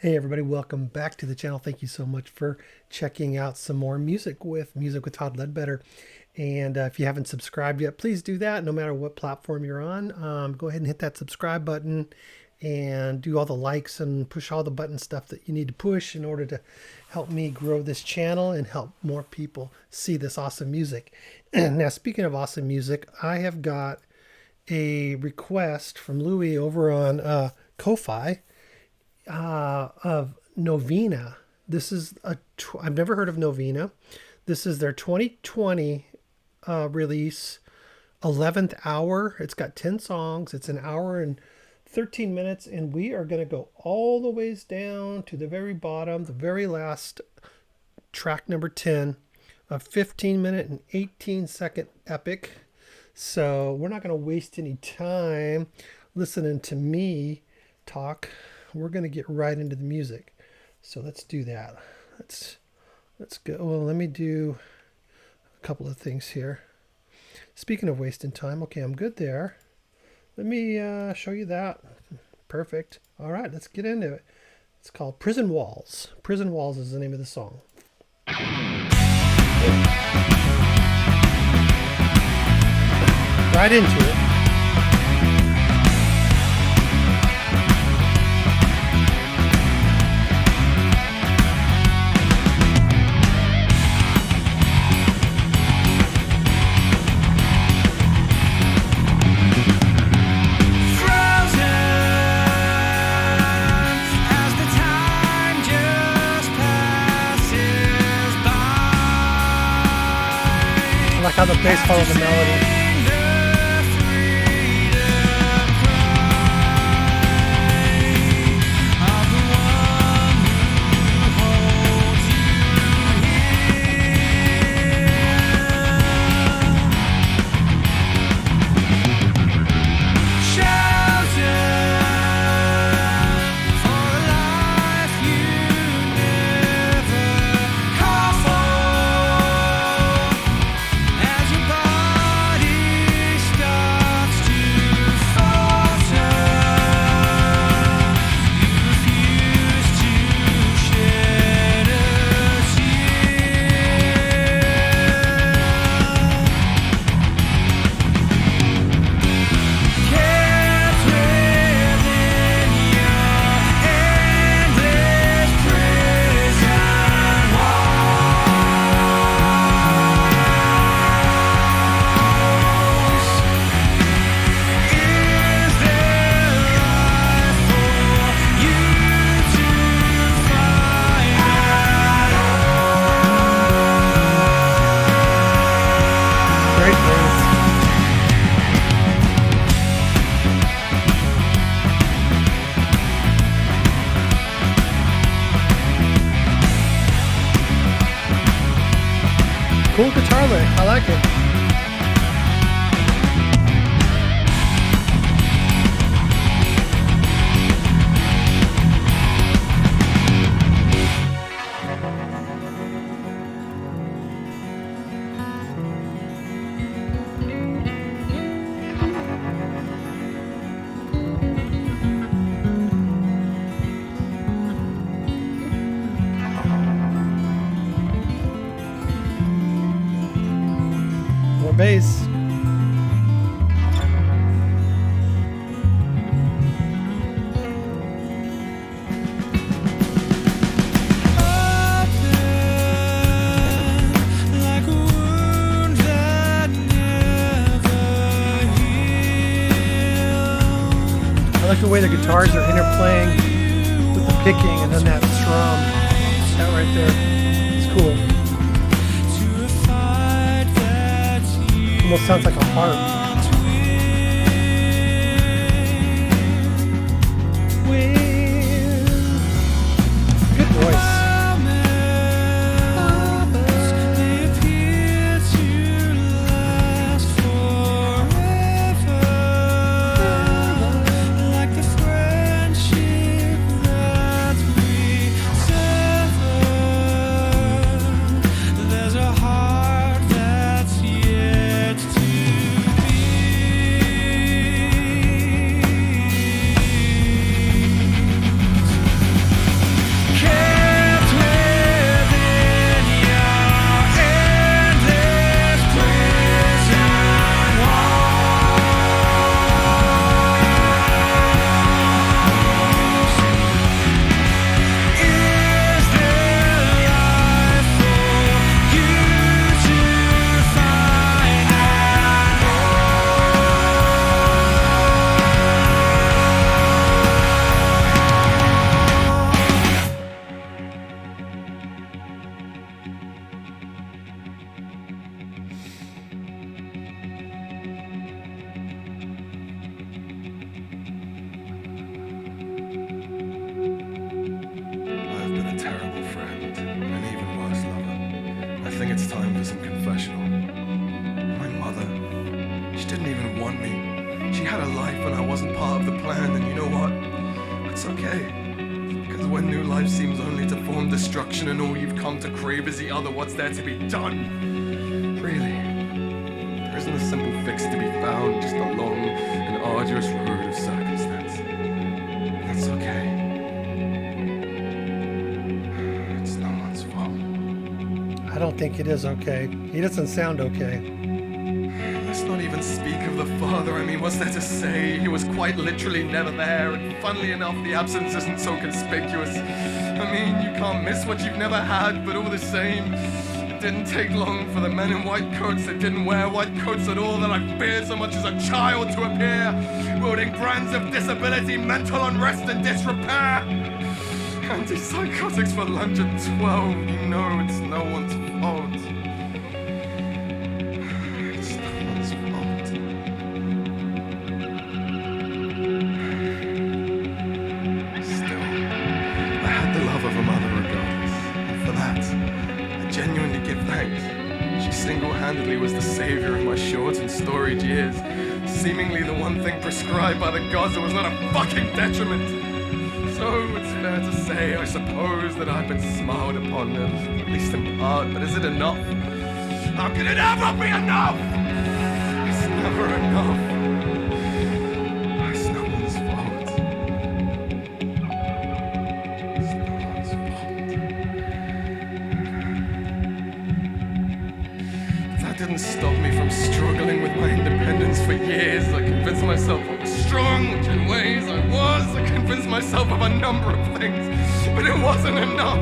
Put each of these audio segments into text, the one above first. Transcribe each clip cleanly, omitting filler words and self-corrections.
Hey everybody, welcome back to the channel. Thank you so much for checking out some more music with Todd Ledbetter. And if you haven't subscribed yet, please do that no matter what platform you're on. Go ahead and hit that subscribe button and do all the likes and push all the button stuff that you need to push in order to help me grow this channel and help more people see this awesome music. Now, speaking of awesome music, I have got a request from Louie over on Ko-Fi of Novena. This is I've never heard of Novena. This is their 2020 release, 11th hour. It's got 10 songs. It's an hour and 13 minutes, and we are going to go all the ways down to the very bottom, the very last track, number 10, a 15-minute and 18-second epic. So we're not going to waste any time listening to me talk. We're going to get right into the music. So let's do that. Let's go. Well, let me do a couple of things here. Speaking of wasting time, okay, I'm good there. Let me show you that. Perfect. All right, let's get into it. It's called Prison Walls. Prison Walls is the name of the song. Right into it. I like how the bass follows the melody. Cool guitar lick. I like it. More bass. I like the way the guitars are interplaying with the picking and then that strum. That right there. It's cool. Almost sounds like a harp. Good voice. and I wasn't part of the plan, then you know what? It's okay. Because when new life seems only to form destruction and all you've come to crave is the other, what's there to be done? Really, there isn't a simple fix to be found, just a long and arduous road of circumstance. That's okay. It's no one's fault. I don't think it is okay. He doesn't sound okay. Let's not even speak of the father. I mean, what's there to say? He was quite literally never there, and funnily enough, the absence isn't so conspicuous. I mean, you can't miss what you've never had, but all the same, it didn't take long for the men in white coats that didn't wear white coats at all that I feared so much as a child to appear, wielding brands of disability, mental unrest, and disrepair. Antipsychotics for lunch at 12, you know it's no one's fault. It's no one's fault. Still, I had the love of a mother regardless, and for that, I genuinely give thanks. She single-handedly was the savior of my short and storied years, seemingly the one thing prescribed by the gods that was not a fucking detriment. So it's fair to say, I suppose, that I've been smiled upon, at least in part, but is it enough? How can it ever be enough? It's never enough. It's no one's fault. It's no one's fault. That didn't stop me from struggling with my independence for years. I convinced myself I was strong, which in ways I was. I convinced myself of a number of things, but it wasn't enough.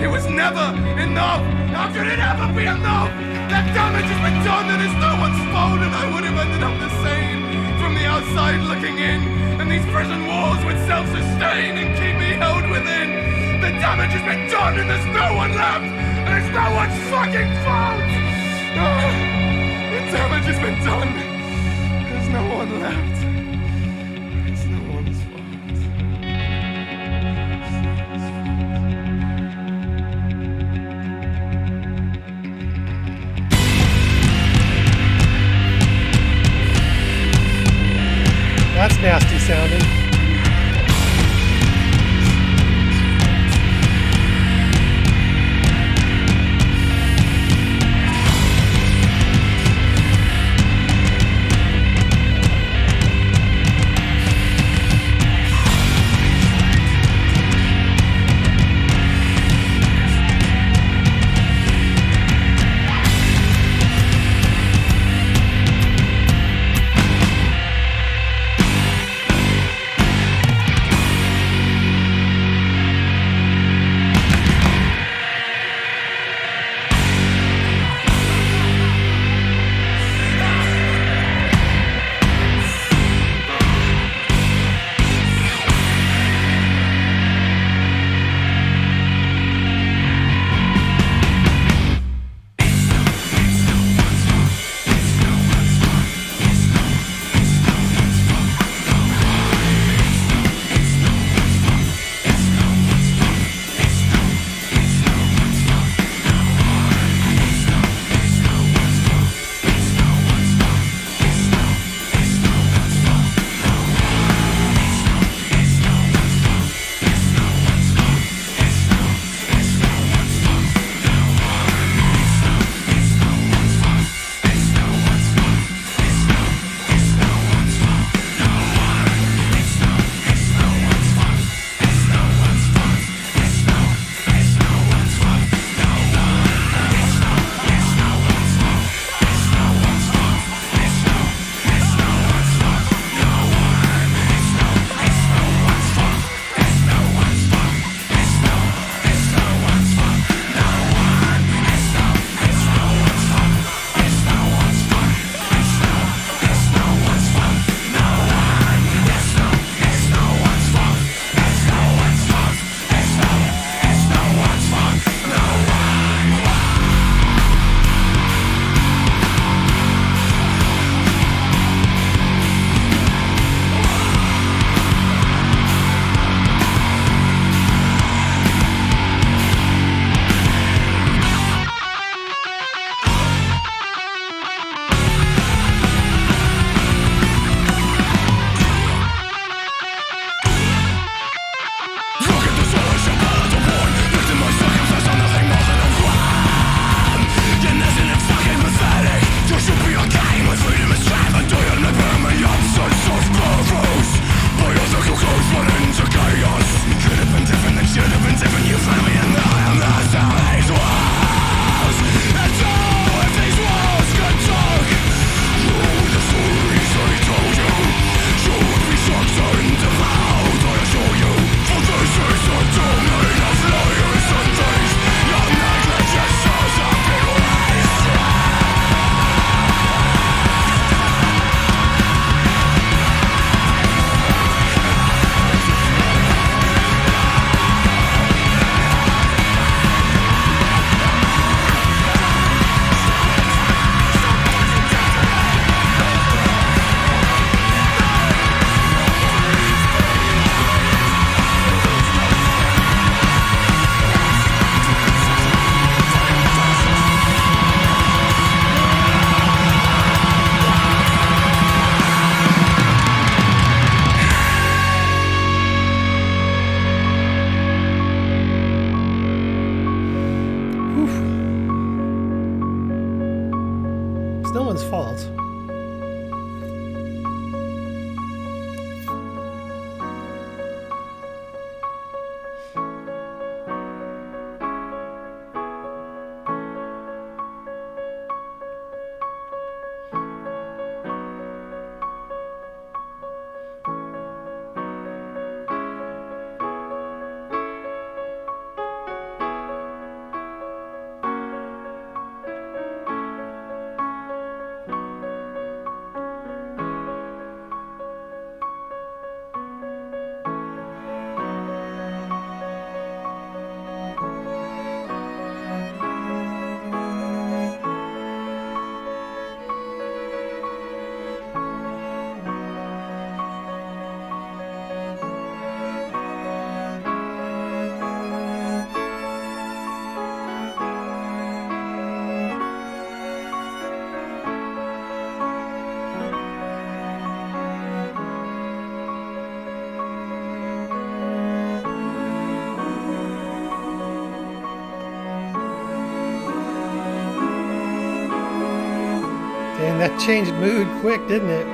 It was never enough. How could it ever be enough? That damage has been done and it's no one's fault, and I would have ended up the same from the outside looking in, and these prison walls would self-sustain and keep me held within. The damage has been done and there's no one left, and it's no one's fucking fault. The damage has been done. There's no one left. It's no one's fault. That's nasty sounding. that changed mood quick, didn't it?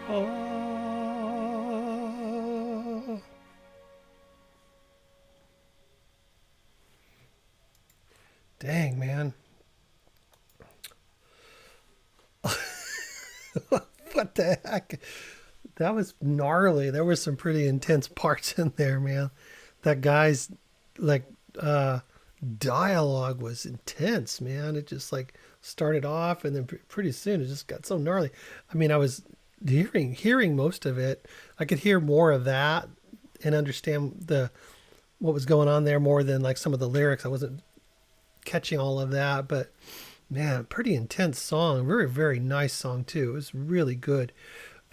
Oh, dang, man. What the heck? That was gnarly. There was some pretty intense parts in there, man. That guy's like uh dialogue was intense, man. It just like started off and then pretty soon it just got so gnarly. I mean, I was hearing most of it. I could hear more of that and understand the what was going on there more than like some of the lyrics. I wasn't catching all of that, but man, pretty intense song. Very, very nice song too. It was really good.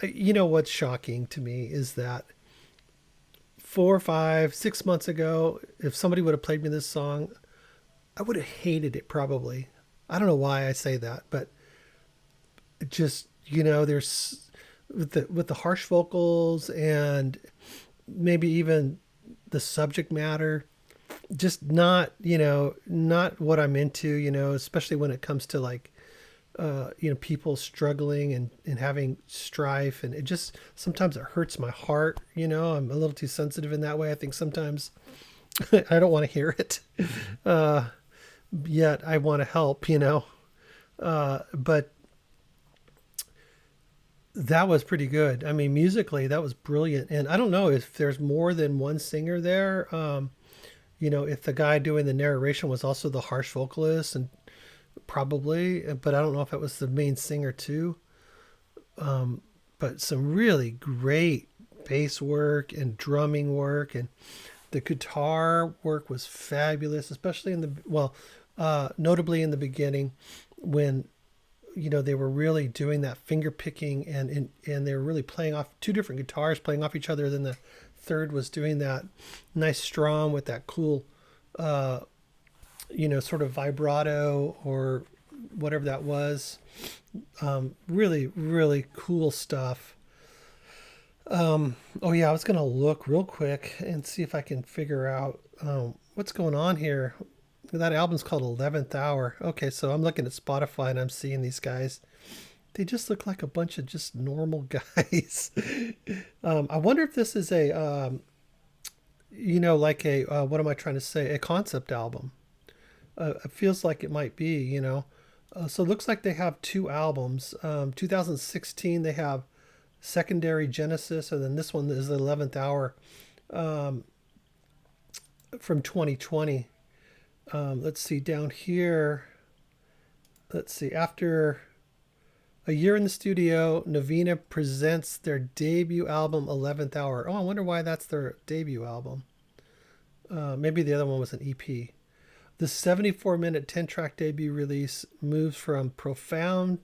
You know what's shocking to me is that 4, 5, 6 months ago, if somebody would have played me this song, I would have hated it probably. I don't know why I say that, but it just, there's with the harsh vocals and maybe even the subject matter, just not what I'm into, especially when it comes to like people struggling and having strife, and it just sometimes it hurts my heart. I'm a little too sensitive in that way. I think sometimes I don't want to hear it, yet I want to help, but that was pretty good. I mean, musically that was brilliant, and I don't know if there's more than one singer there. If the guy doing the narration was also the harsh vocalist, and probably, but I don't know if it was the main singer too. But some really great bass work and drumming work, and the guitar work was fabulous, especially notably in the beginning when they were really doing that finger picking, and they were really playing off two different guitars playing off each other. Then the third was doing that nice strum with that cool sort of vibrato or whatever that was. Really, really cool stuff. Oh yeah, I was gonna look real quick and see if I can figure out what's going on here. That album's called 11th Hour. Okay, so I'm looking at Spotify and I'm seeing these guys. They just look like a bunch of just normal guys. I wonder if this is a, like a, what am I trying to say? A concept album. It feels like it might be, so it looks like they have two albums. 2016, they have Secondary Genesis, and then this one is the 11th Hour um, from 2020. Let's see, down here, let's see, after a year in the studio, Novena presents their debut album, 11th Hour. Oh, I wonder why that's their debut album. Maybe the other one was an EP. The 74-minute 10-track debut release moves from profound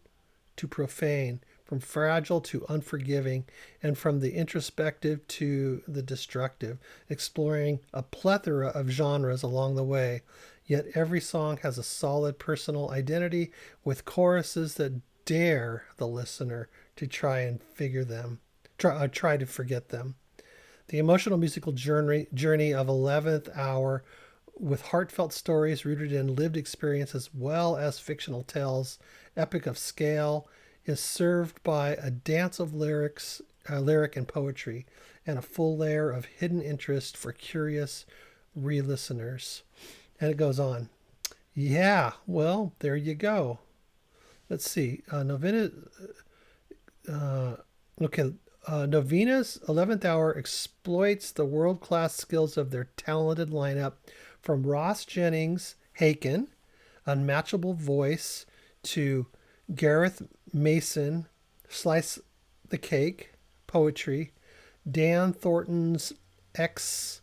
to profane, from fragile to unforgiving, and from the introspective to the destructive, exploring a plethora of genres along the way. Yet every song has a solid personal identity with choruses that dare the listener to try and try to forget them. The emotional musical journey of 11th Hour, with heartfelt stories rooted in lived experience as well as fictional tales, epic of scale, is served by a dance of lyric and poetry, and a full layer of hidden interest for curious re-listeners. And it goes on. Yeah, well, there you go. Let's see. Novena. Uh, okay. Novena's 11th Hour exploits the world class skills of their talented lineup, from Ross Jennings Haken, unmatchable voice, to Gareth Mason, Slice the Cake, poetry, Dan Thornton's X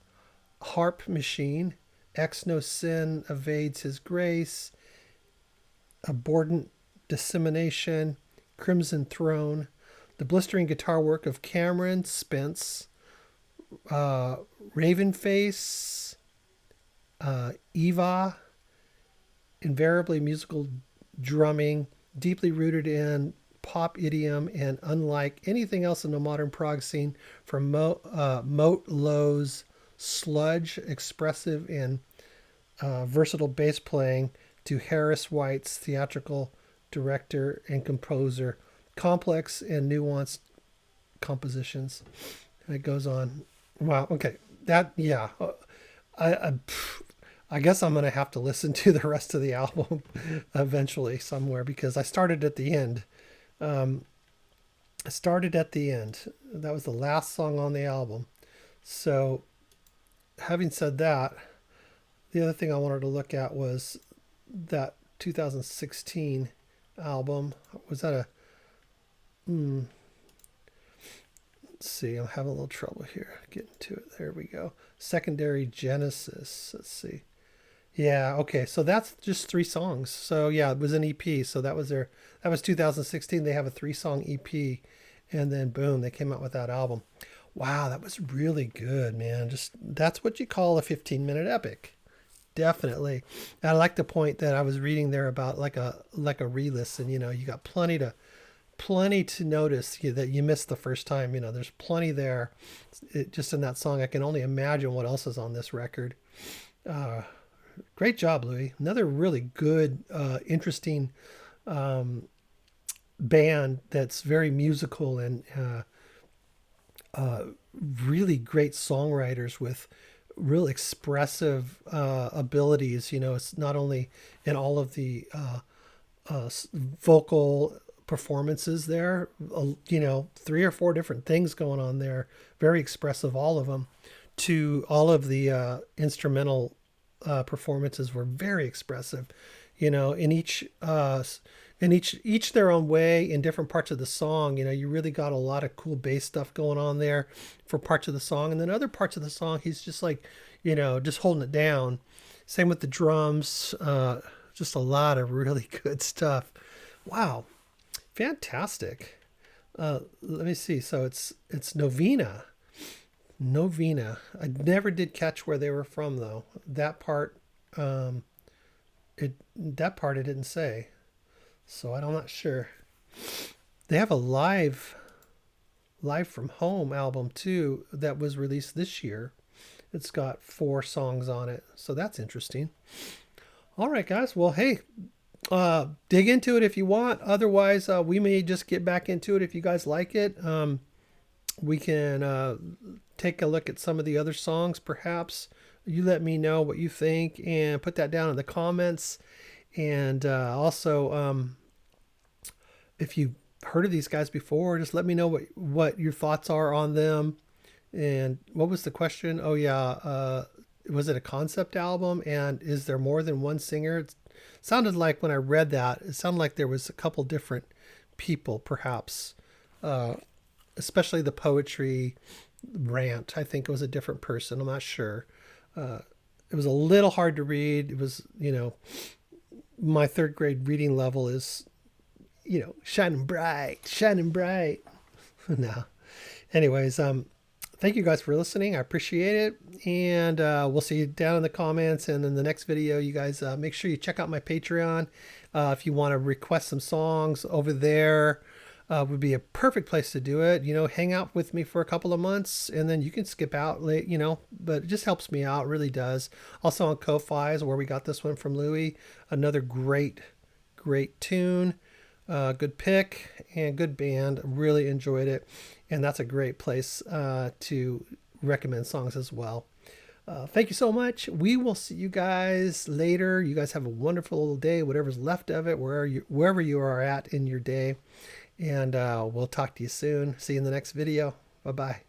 Harp Machine, X No Sin Evades His Grace, Abordant Dissemination, Crimson Throne, the blistering guitar work of Cameron Spence, Ravenface, Eva, invariably musical drumming, deeply rooted in pop idiom and unlike anything else in the modern prog scene, from Moat Lowe's sludge, expressive and versatile bass playing, to Harris White's theatrical director and composer, complex and nuanced compositions. And it goes on. Wow. Okay. That, yeah. I, I guess I'm going to have to listen to the rest of the album eventually somewhere, because I started at the end. I started at the end. That was the last song on the album. So, having said that, the other thing I wanted to look at was that 2016 album. Was that a... let's see. I'm having a little trouble here getting to it. There we go. Secondary Genesis. Let's see. Yeah, okay. So that's just 3 songs. So yeah, it was an EP. So that was 2016. They have a 3-song EP, and then boom, they came out with that album. Wow, that was really good, man. Just that's what you call a 15-minute epic. Definitely. And I like the point that I was reading there about like a re-listen, you got plenty to notice that you missed the first time. There's plenty there. Just in that song, I can only imagine what else is on this record. Great job, Louis. Another really good, interesting band that's very musical and really great songwriters with real expressive abilities. It's not only in all of the vocal performances there, 3 or 4 different things going on there, very expressive, all of them, to all of the instrumental performances were very expressive, in each their own way, in different parts of the song. You really got a lot of cool bass stuff going on there for parts of the song, and then other parts of the song he's just like, just holding it down. Same with the drums. Just a lot of really good stuff. Wow, fantastic. Let me see. So it's Novena. I never did catch where they were from, though. That part, That part it didn't say, so I'm not sure. They have a live from home album too that was released this year. It's got 4 songs on it, so that's interesting. All right, guys. Well, hey, dig into it if you want. Otherwise, we may just get back into it if you guys like it. We can take a look at some of the other songs, perhaps. You let me know what you think and put that down in the comments. And also, if you've heard of these guys before, just let me know what your thoughts are on them. And what was the question? Oh, yeah. Was it a concept album? And is there more than one singer? It sounded like when I read that, it sounded like there was a couple different people, perhaps. Especially the poetry rant. I think it was a different person. I'm not sure. It was a little hard to read. It was, my 3rd grade reading level is, shining bright, shining bright. No. Anyways, thank you guys for listening. I appreciate it. And we'll see you down in the comments. And in the next video, you guys make sure you check out my Patreon. If you want to request some songs over there, would be a perfect place to do it. Hang out with me for a couple of months and then you can skip out late, but it just helps me out. It really does. Also on Ko-Fi is where we got this one from Louie. Another great tune. Good pick and good band. Really enjoyed it. And that's a great place to recommend songs as well. Thank you so much. We will see you guys later. You guys have a wonderful day, whatever's left of it, wherever you are at in your day. And we'll talk to you soon. See you in the next video. Bye-bye.